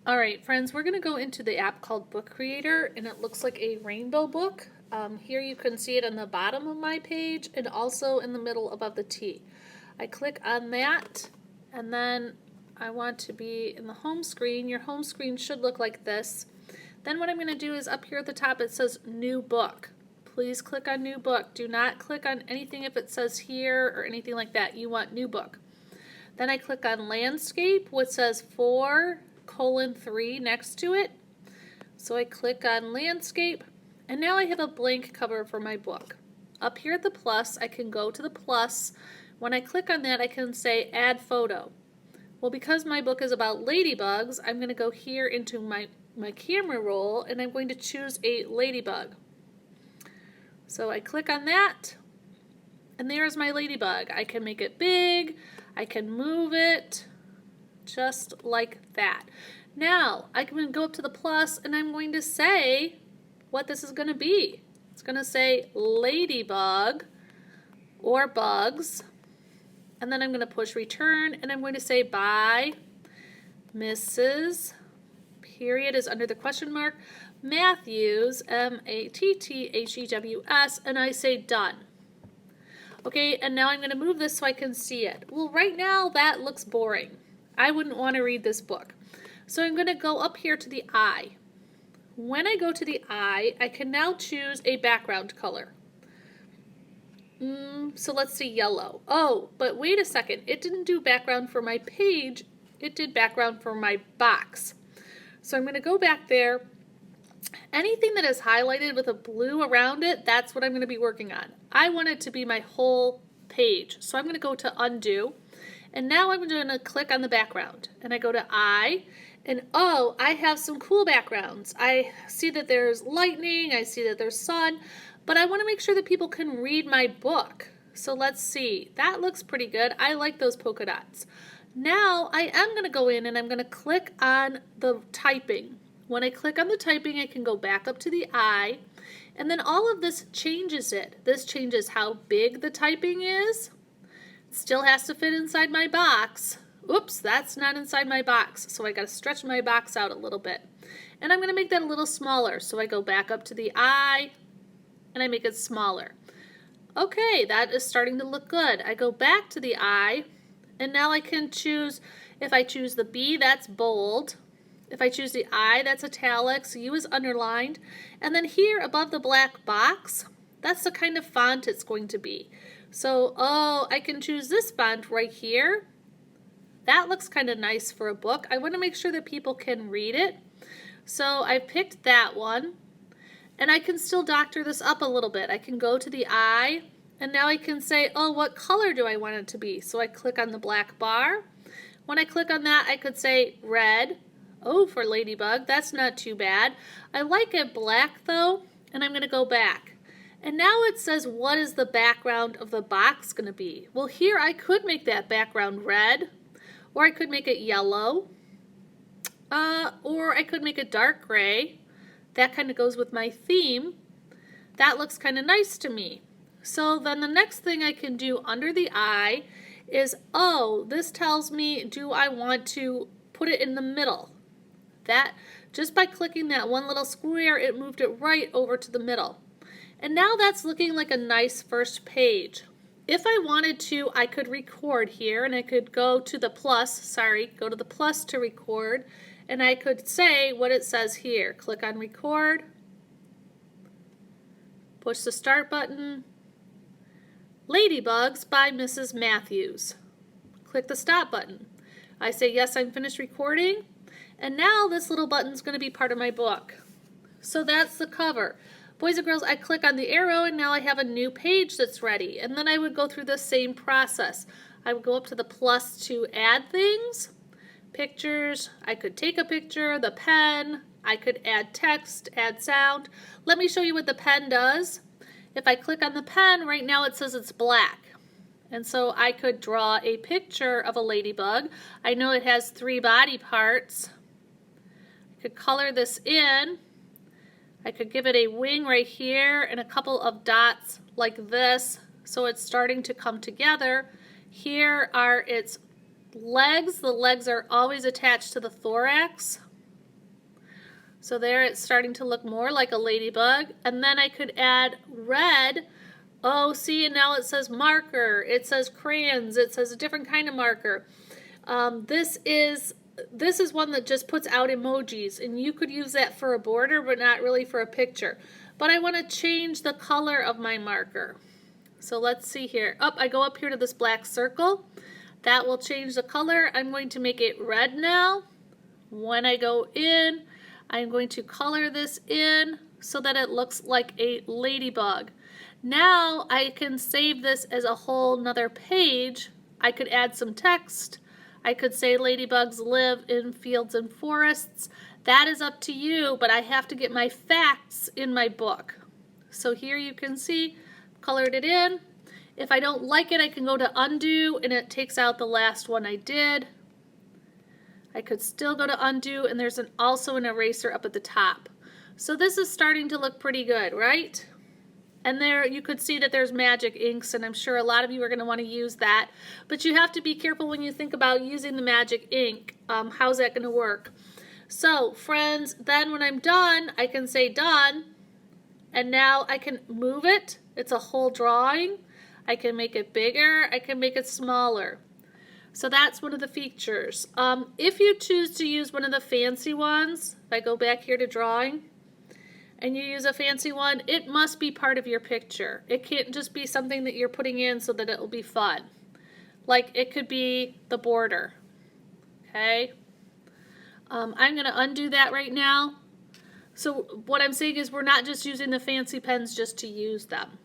All right, friends, we're going to go into the app called Book Creator, and it looks like a rainbow book. Here you can see it on the bottom of my page and also in the middle above the T. I click on that, and then I want to be in the home screen. Your home screen should look like this. Then what I'm going to do is up here at the top it says New Book. Please click on New Book. Do not click on anything if it says here or anything like that. You want New Book. Then I click on Landscape, which says 4:3 next to it. So I click on Landscape, and now I have a blank cover for my book. Up here at the plus, I can go to the plus. When I click on that, I can say Add Photo. Well, because my book is about ladybugs, I'm going to go here into my camera roll, and I'm going to choose a ladybug. So I click on that, and there's my ladybug. I can make it big, I can move it, just like that. Now, I can go up to the plus, and I'm going to say what this is going to be. It's going to say ladybug or bugs, and then I'm going to push return, and I'm going to say by Mrs. period is under the question mark, Matthews, Matthews, and I say done. Okay, and now I'm going to move this so I can see it. Well, right now that looks boring. I wouldn't want to read this book. So I'm going to go up here to the eye. When I go to the eye, I can now choose a background color. So let's see, yellow. Oh, but wait a second. It didn't do background for my page. It did background for my box. So I'm going to go back there. Anything that is highlighted with a blue around it, that's what I'm going to be working on. I want it to be my whole page. So I'm going to go to undo. And now I'm going to click on the background. And I go to eye. And oh, I have some cool backgrounds. I see that there's lightning. I see that there's sun. But I want to make sure that people can read my book. So let's see. That looks pretty good. I like those polka dots. Now I am going to go in and I'm going to click on the typing. When I click on the typing, I can go back up to the eye, and then all of this changes it. This changes how big the typing is. It still has to fit inside my box. Oops, that's not inside my box, so I got to stretch my box out a little bit. And I'm going to make that a little smaller, so I go back up to the eye, and I make it smaller. Okay, that is starting to look good. I go back to the eye, and now I can choose, if I choose the B, that's bold. If I choose the I, that's italics, U is underlined. And then here above the black box, that's the kind of font it's going to be. So, oh, I can choose this font right here. That looks kind of nice for a book. I want to make sure that people can read it. So I picked that one. And I can still doctor this up a little bit. I can go to the I, and now I can say, oh, what color do I want it to be? So I click on the black bar. When I click on that, I could say red. Oh, for ladybug, that's not too bad. I like it black though, and I'm going to go back. And now it says, what is the background of the box going to be? Well, here I could make that background red, or I could make it yellow, or I could make it dark gray. That kind of goes with my theme. That looks kind of nice to me. So then the next thing I can do under the eye is, oh, this tells me, do I want to put it in the middle? That, just by clicking that one little square, it moved it right over to the middle. And now that's looking like a nice first page. If I wanted to, I could record here, and I could go to the plus, go to the plus to record, and I could say what it says here. Click on record, push the start button, Ladybugs by Mrs. Matthews. Click the stop button. I say, yes, I'm finished recording. And now this little button's going to be part of my book. So that's the cover. Boys and girls, I click on the arrow, and now I have a new page that's ready. And then I would go through the same process. I would go up to the plus to add things, pictures. I could take a picture, the pen. I could add text, add sound. Let me show you what the pen does. If I click on the pen, right now it says it's black. And so I could draw a picture of a ladybug. I know it has 3 body parts. I could color this in. I could give it a wing right here and a couple of dots like this, so it's starting to come together. Here are its legs. The legs are always attached to the thorax. So there it's starting to look more like a ladybug. And then I could add red. Oh, see, and now it says marker. It says crayons. It says a different kind of marker. This is one that just puts out emojis, and you could use that for a border, but not really for a picture. But I want to change the color of my marker. So let's see here. I go up here to this black circle. That will change the color. I'm going to make it red now. When I go in, I'm going to color this in so that it looks like a ladybug. Now I can save this as a whole nother page. I could add some text. I could say ladybugs live in fields and forests. That is up to you, but I have to get my facts in my book. So here you can see, colored it in. If I don't like it, I can go to undo and it takes out the last one I did. I could still go to undo, and there's also an eraser up at the top. So this is starting to look pretty good, right? And there you could see that there's magic inks, and I'm sure a lot of you are going to want to use that. But you have to be careful when you think about using the magic ink. How's that going to work? So, friends, then when I'm done, I can say done. And now I can move it. It's a whole drawing. I can make it bigger. I can make it smaller. So that's one of the features. If you choose to use one of the fancy ones, if I go back here to drawing, and you use a fancy one, it must be part of your picture. It can't just be something that you're putting in so that it will be fun. Like it could be the border. Okay? I'm going to undo that right now. So what I'm saying is we're not just using the fancy pens just to use them.